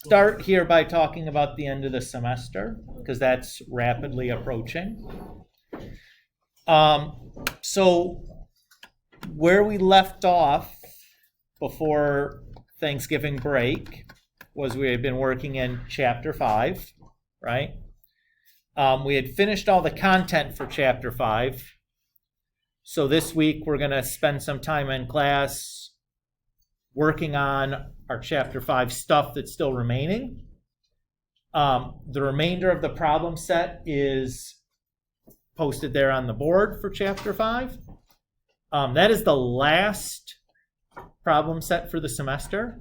start here by talking about the end of the semester, because that's rapidly approaching. So where we left off before Thanksgiving break was we had been working in chapter 5, right? We had finished all the content for chapter 5. So this week we're going to spend some time in class working on our chapter 5 stuff that's still remaining. The remainder of the problem set is posted there on the board for chapter 5. That is the last problem set for the semester.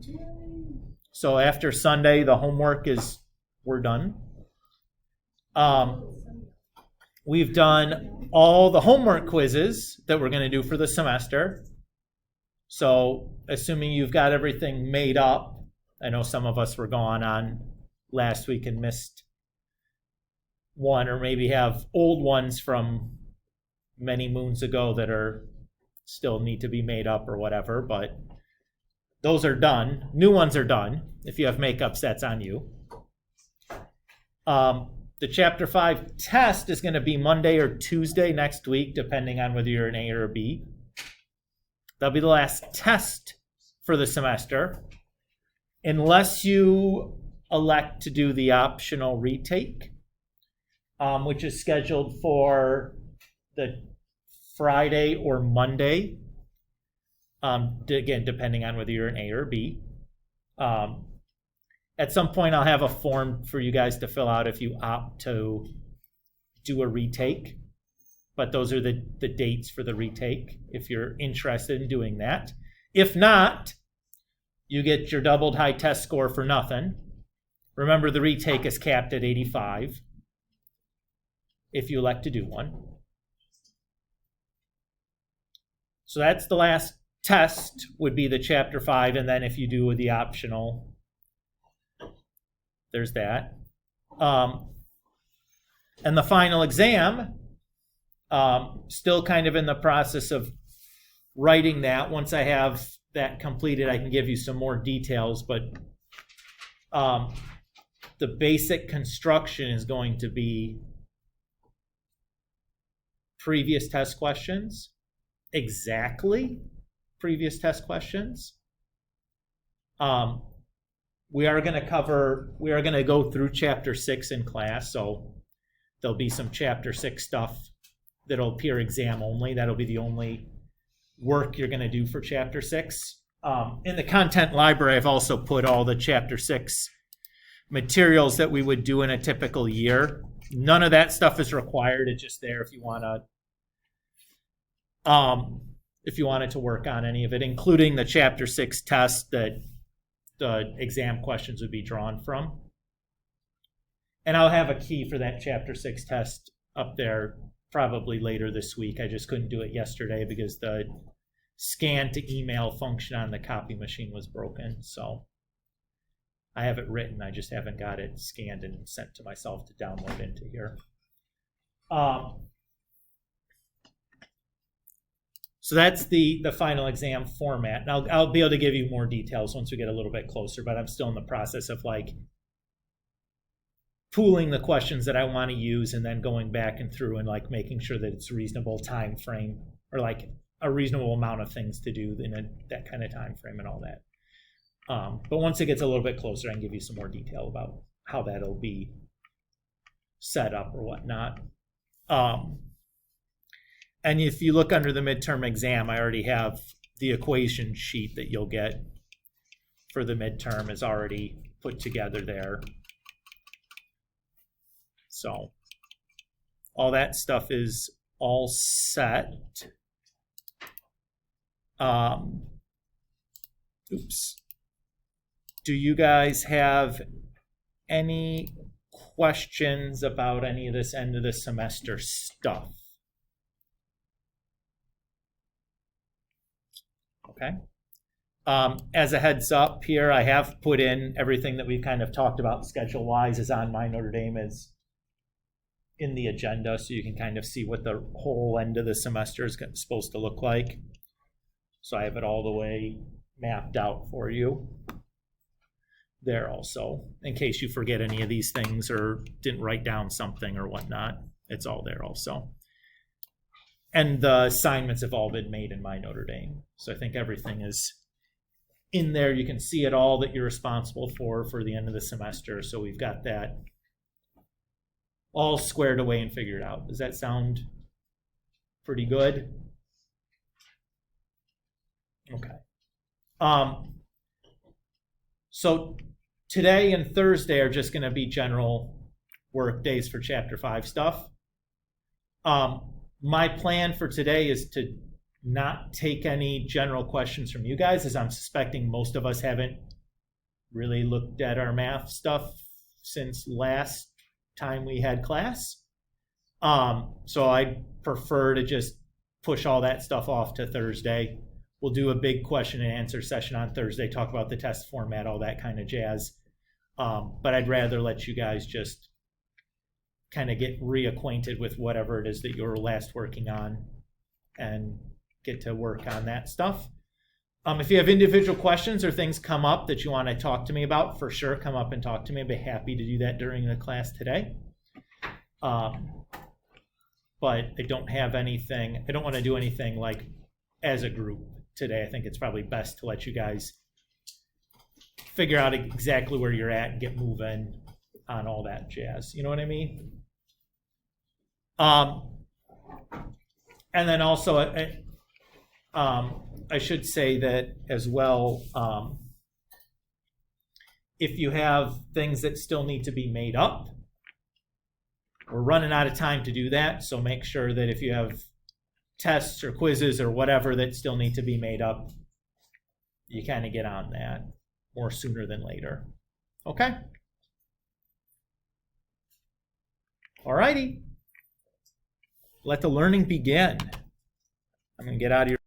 So after Sunday, the homework we're done. We've done all the homework quizzes that we're going to do for the semester. So assuming you've got everything made up, I know some of us were gone on last week and missed one, or maybe have old ones from many moons ago that still need to be made up or whatever, but those are done. New ones are done. If you have makeups, that's on you. The chapter 5 test is going to be Monday or Tuesday next week, depending on whether you're an A or a B. That'll be the last test for the semester, unless you elect to do the optional retake, which is scheduled for the Friday or Monday, again, depending on whether you're an A or B. At some point, I'll have a form for you guys to fill out if you opt to do a retake. But those are the dates for the retake, if you're interested in doing that. If not, you get your doubled high test score for nothing. Remember, the retake is capped at 85 if you elect to do one. So that's the last test, would be the chapter 5, and then if you do with the optional, there's that. And the final exam, still kind of in the process of writing that. Once I have that completed, I can give you some more details, but the basic construction is going to be previous test questions, exactly previous test questions. We are going to go through chapter 6 in class, so there'll be some chapter 6 stuff that'll appear exam only. That'll be the only work you're going to do for chapter 6. In the content library, I've also put all the chapter 6 materials that we would do in a typical year. None of that stuff is required. It's just there if you wanted to work on any of it, including the chapter 6 test that the exam questions would be drawn from. And I'll have a key for that chapter 6 test up there probably later this week. I just couldn't do it yesterday because the scan to email function on the copy machine was broken. So I have it written, I just haven't got it scanned and sent to myself to download into here. So that's the final exam format. And I'll be able to give you more details once we get a little bit closer, but I'm still in the process of pooling the questions that I want to use and then going back and through and making sure that it's a reasonable time frame, or a reasonable amount of things to do in that kind of time frame and all that. But once it gets a little bit closer, I can give you some more detail about how that'll be set up or whatnot. And if you look under the midterm exam, I already have the equation sheet that you'll get for the midterm is already put together there. So all that stuff is all set. Do you guys have any questions about any of this end of the semester stuff? Okay. As a heads up here, I have put in everything that we've kind of talked about schedule-wise is on My Notre Dame is in the agenda, so you can kind of see what the whole end of the semester is supposed to look like. So I have it all the way mapped out for you. there also, in case you forget any of these things or didn't write down something or whatnot. It's all there also. And the assignments have all been made in My Notre Dame. So I think everything is in there. You can see it all that you're responsible for the end of the semester. So we've got that all squared away and figured out. Does that sound pretty good? Okay. So today and Thursday are just going to be general work days for Chapter 5 stuff. My plan for today is to not take any general questions from you guys, as I'm suspecting most of us haven't really looked at our math stuff since last time we had class. So I prefer to just push all that stuff off to Thursday. We'll do a big question and answer session on Thursday, talk about the test format, all that kind of jazz. But I'd rather let you guys just kind of get reacquainted with whatever it is that you were last working on and get to work on that stuff. If you have individual questions or things come up that you want to talk to me about, for sure, come up and talk to me. I'd be happy to do that during the class today. But I don't have anything, I don't want to do anything like as a group today. I think it's probably best to let you guys figure out exactly where you're at and get moving on all that jazz. You know what I mean? And then also, I should say that as well, if you have things that still need to be made up, we're running out of time to do that. So make sure that if you have tests or quizzes or whatever that still need to be made up, you kind of get on that more sooner than later. Okay? All righty. Let the learning begin. I'm going to get out of your